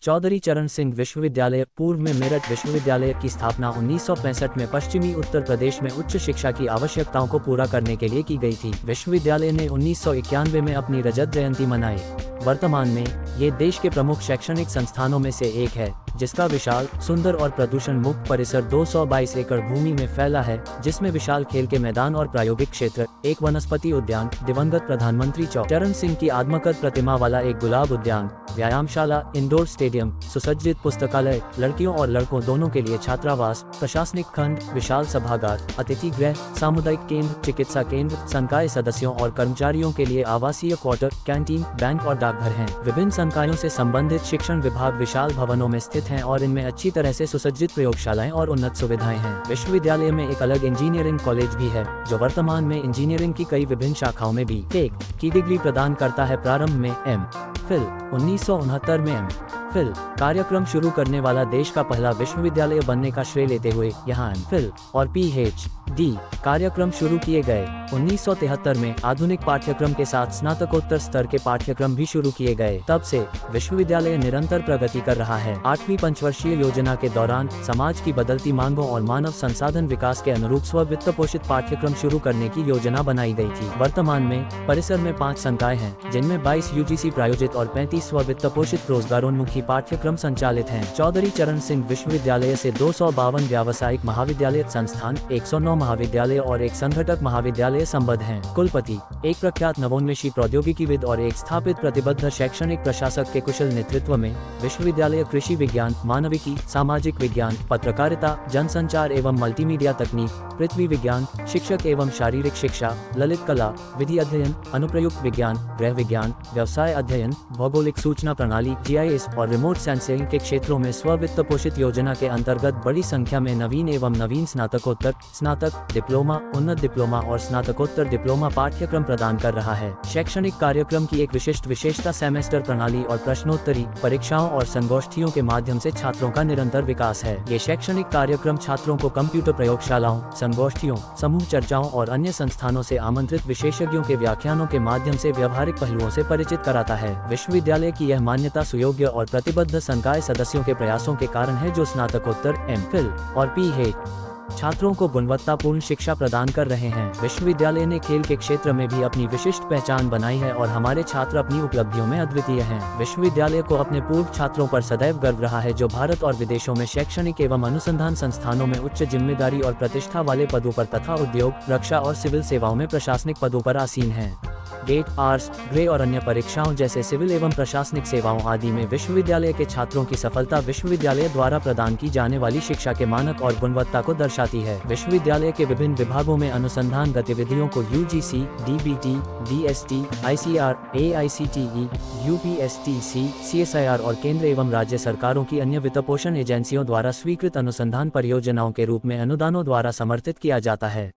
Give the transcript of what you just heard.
चौधरी चरण सिंह विश्वविद्यालय। पूर्व में मेरठ विश्वविद्यालय की स्थापना 1965 में पश्चिमी उत्तर प्रदेश में उच्च शिक्षा की आवश्यकताओं को पूरा करने के लिए की गई थी। विश्वविद्यालय ने 1991 में अपनी रजत जयंती मनाई। वर्तमान में ये देश के प्रमुख शैक्षणिक संस्थानों में से एक है, जिसका विशाल, सुंदर और प्रदूषण मुक्त परिसर 222 एकड़ भूमि में फैला है, जिसमें विशाल खेल के मैदान और प्रायोगिक क्षेत्र, एक वनस्पति उद्यान, दिवंगत प्रधानमंत्री चरण सिंह की आत्मकथ प्रतिमा वाला एक गुलाब उद्यान, व्यायामशाला, इंडोर स्टेडियम, सुसज्जित पुस्तकालय, लड़कियों और लड़कों दोनों के लिए छात्रावास, प्रशासनिक खंड, विशाल सभागार, अतिथि गृह, सामुदायिक केंद्र, चिकित्सा केंद्र, संकाय सदस्यों और कर्मचारियों के लिए आवासीय क्वार्टर, कैंटीन, बैंक और डाकघर हैं। विभिन्न संकायों से संबंधित शिक्षण विभाग विशाल भवनों में स्थित हैं और इनमें अच्छी तरह से सुसज्जित प्रयोगशालाएं और उन्नत सुविधाएं हैं। विश्वविद्यालय में एक अलग इंजीनियरिंग कॉलेज भी है, जो वर्तमान में इंजीनियरिंग की कई विभिन्न शाखाओं में भी एक की डिग्री प्रदान करता है। प्रारंभ में एम.फिल 1969 में एम.फिल कार्यक्रम शुरू करने वाला देश का पहला विश्वविद्यालय बनने का श्रेय लेते हुए यहाँ एम.फिल और पीएचडी कार्यक्रम शुरू किए गए। 1973 में आधुनिक पाठ्यक्रम के साथ स्नातकोत्तर स्तर के पाठ्यक्रम भी शुरू किए गए। तब से विश्वविद्यालय निरंतर प्रगति कर रहा है। 8वीं पंचवर्षीय योजना के दौरान समाज की बदलती मांगों और मानव संसाधन विकास के अनुरूप स्व वित्त पोषित पाठ्यक्रम शुरू करने की योजना बनाई गई थी। वर्तमान में परिसर में 5 संकाय हैं, जिनमें 22 यूजीसी प्रायोजित और 35 स्व वित्त पोषित रोजगारोन्मुखी पाठ्यक्रम संचालित हैं। चौधरी चरण सिंह विश्वविद्यालय से 252 व्यावसायिक महाविद्यालय संस्थान, 109 महाविद्यालय और एक संघटक महाविद्यालय संबद्ध हैं। कुलपति एक प्रख्यात नवोन्मेषी प्रौद्योगिकीविद और एक स्थापित प्रतिबद्ध शैक्षणिक प्रशासक के कुशल नेतृत्व में विश्वविद्यालय कृषि विज्ञान, मानविकी, सामाजिक विज्ञान, पत्रकारिता, जनसंचार एवं मल्टीमीडिया तकनीक, पृथ्वी विज्ञान, शिक्षक एवं शारीरिक शिक्षा, ललित कला, विधि अध्ययन, अनुप्रयुक्त विज्ञान, गृह विज्ञान, व्यवसाय अध्ययन, भौगोलिक सूचना प्रणाली (जीआईएस) और रिमोट सेंसिंग के क्षेत्रों में स्व वित्त पोषित योजना के अंतर्गत बड़ी संख्या में नवीन एवं नवीन स्नातकोत्तर, स्नातक, डिप्लोमा, उन्नत डिप्लोमा और स्नातकोत्तर डिप्लोमा पाठ्यक्रम प्रदान कर रहा है। शैक्षणिक कार्यक्रम की एक विशिष्ट विशेषता सेमेस्टर प्रणाली और प्रश्नोत्तरी परीक्षाओं और संगोष्ठियों के माध्यम से छात्रों का निरंतर विकास है। ये शैक्षणिक कार्यक्रम छात्रों को कंप्यूटर प्रयोगशालाओं, संगोष्ठियों, समूह चर्चाओं और अन्य संस्थानों से आमंत्रित विशेषज्ञों के व्याख्यानों के माध्यम से व्यावहारिक पहलुओं से परिचित कराता है। विश्वविद्यालय की यह मान्यता सुयोग्य और प्रतिबद्ध संकाय सदस्यों के प्रयासों के कारण है, जो स्नातकोत्तर, एम.फिल और पीएचडी छात्रों को गुणवत्तापूर्ण शिक्षा प्रदान कर रहे हैं। विश्वविद्यालय ने खेल के क्षेत्र में भी अपनी विशिष्ट पहचान बनाई है और हमारे छात्र अपनी उपलब्धियों में अद्वितीय हैं। विश्वविद्यालय को अपने पूर्व छात्रों पर सदैव गर्व रहा है, जो भारत और विदेशों में शैक्षणिक एवं अनुसंधान संस्थानों में उच्च जिम्मेदारी और प्रतिष्ठा वाले पदों पर तथा उद्योग, रक्षा और सिविल सेवाओं में प्रशासनिक पदों पर आसीन हैं। गेट, आर्स, ग्रे और अन्य परीक्षाओं जैसे सिविल एवं प्रशासनिक सेवाओं आदि में विश्वविद्यालय के छात्रों की सफलता विश्वविद्यालय द्वारा प्रदान की जाने वाली शिक्षा के मानक और गुणवत्ता को दर्शाती है। विश्वविद्यालय के विभिन्न विभागों में अनुसंधान गतिविधियों को UGC, DBT, DST, ICR, AICTE, UPSTC, CSIR और केंद्र एवं राज्य सरकारों की अन्य वित्तपोषण एजेंसियों द्वारा स्वीकृत अनुसंधान परियोजनाओं के रूप में अनुदानों द्वारा समर्थित किया जाता है।